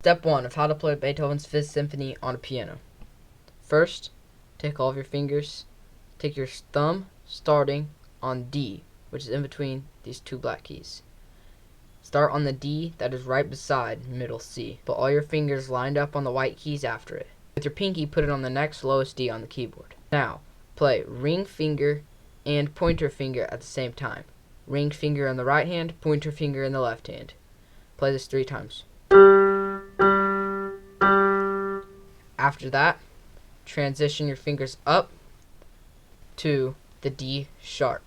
Step 1 of how to play Beethoven's Fifth Symphony on a piano. First, take all of your fingers, take your thumb starting on D, which is in between these two black keys. Start on the D that is right beside middle C. Put all your fingers lined up on the white keys after it. With your pinky, put it on the next lowest D on the keyboard. Now, play ring finger and pointer finger at the same time. Ring finger in the right hand, pointer finger in the left hand. Play this 3 times. After that, transition your fingers up to the D sharp.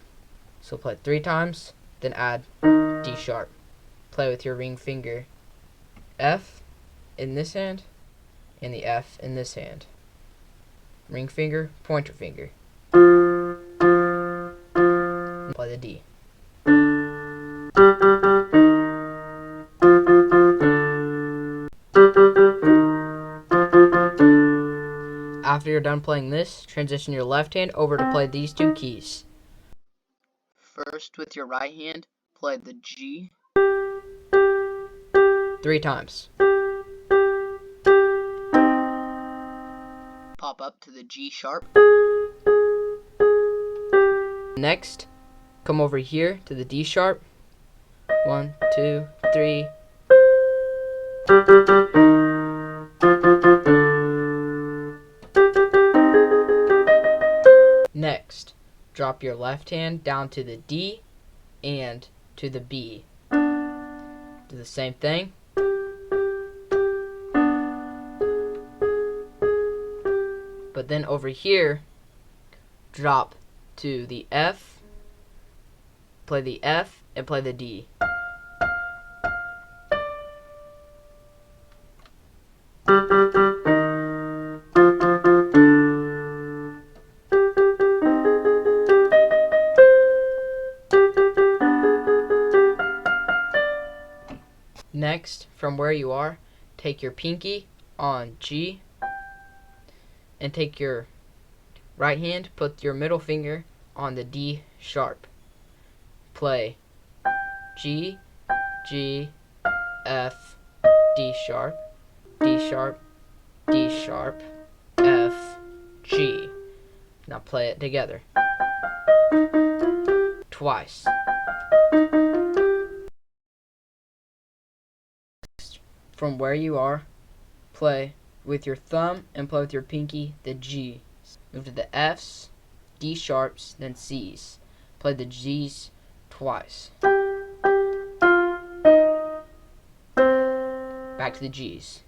So play 3 times, then add D sharp. Play with your ring finger F in this hand and the F in this hand. Ring finger, pointer finger. Play the D. After you're done playing this, transition your left hand over to play these 2 keys. First, with your right hand, play the G 3 times. Pop up to the G sharp. Next, come over here to the D sharp. 1, 2, 3. Next, drop your left hand down to the D and to the B. Do the same thing. But then over here, drop to the F, play the F, and play the D. Next, from where you are, take your pinky on G and take your right hand, put your middle finger on the D sharp. Play G, G, F, D sharp, D sharp, D sharp, F, G. Now play it together. Twice. From where you are, play with your thumb and play with your pinky the G. Move to the F's, D sharps, then C's. Play the G's twice. Back to the G's.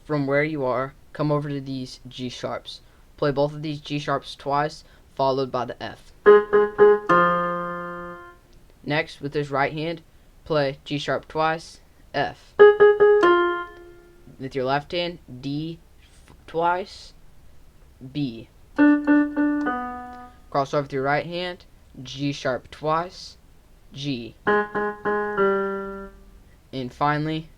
From where you are, come over to these G sharps. Play both of these G sharps twice, followed by the F. Next, with this right hand, play G sharp twice, F. With your left hand, D twice, B. Cross over with your right hand, G sharp twice, G. And finally,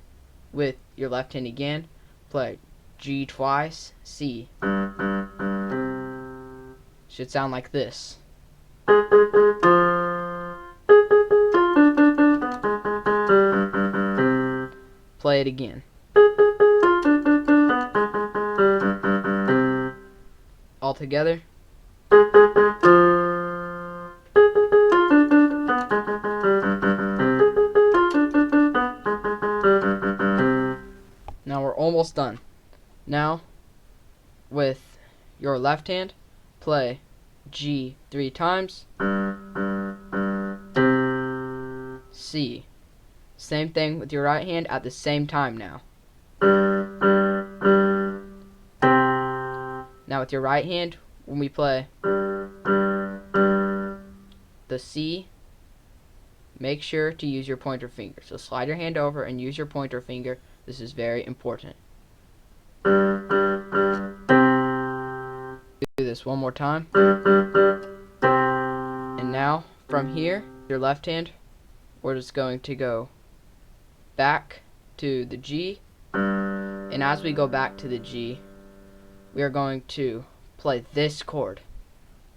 with your left hand again, play G twice, C. Should sound like this. Play it again. All together. Now we're almost done. Now, with your left hand, play G 3 times, C. Same thing with your right hand at the same time now. Now with your right hand, when we play the C, make sure to use your pointer finger. So slide your hand over and use your pointer finger. This is very important. Do this one more time. And now, from here, your left hand, we're just going to go back to the G. And as we go back to the G, we are going to play this chord.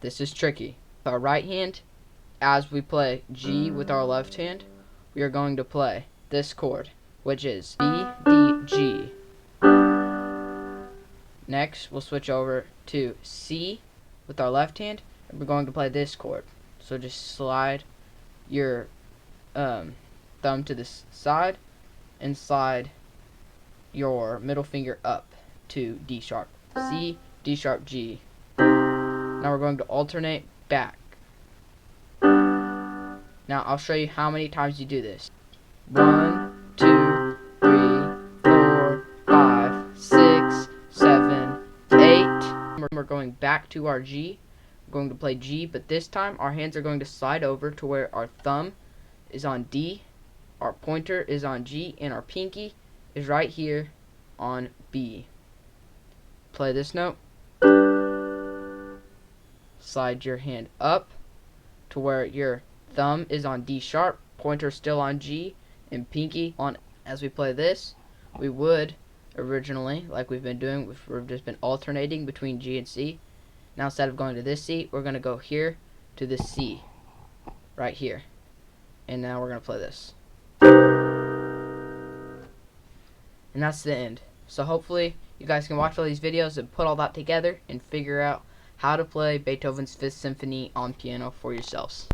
This is tricky. With our right hand, as we play G with our left hand, we are going to play this chord, which is B, D, G. Next, we'll switch over to C with our left hand, and we're going to play this chord. So just slide your thumb to the side and slide your middle finger up to D sharp. C, D sharp, G. Now we're going to alternate back. Now I'll show you how many times you do this. 1, 2, 3, 4, 5, 6, 7, 8. We're going back to our G. We're going to play G, but this time our hands are going to slide over to where our thumb is on D, our pointer is on G, and our pinky is right here on B. Play this note. Slide your hand up to where your thumb is on D sharp, pointer still on G, and pinky on. As we play this, we would originally, like we've been doing, we've just been alternating between G and C. Now instead of going to this C, we're going to go here to this C, right here. And now we're going to play this. And that's the end. So hopefully you guys can watch all these videos and put all that together and figure out how to play Beethoven's Fifth Symphony on piano for yourselves.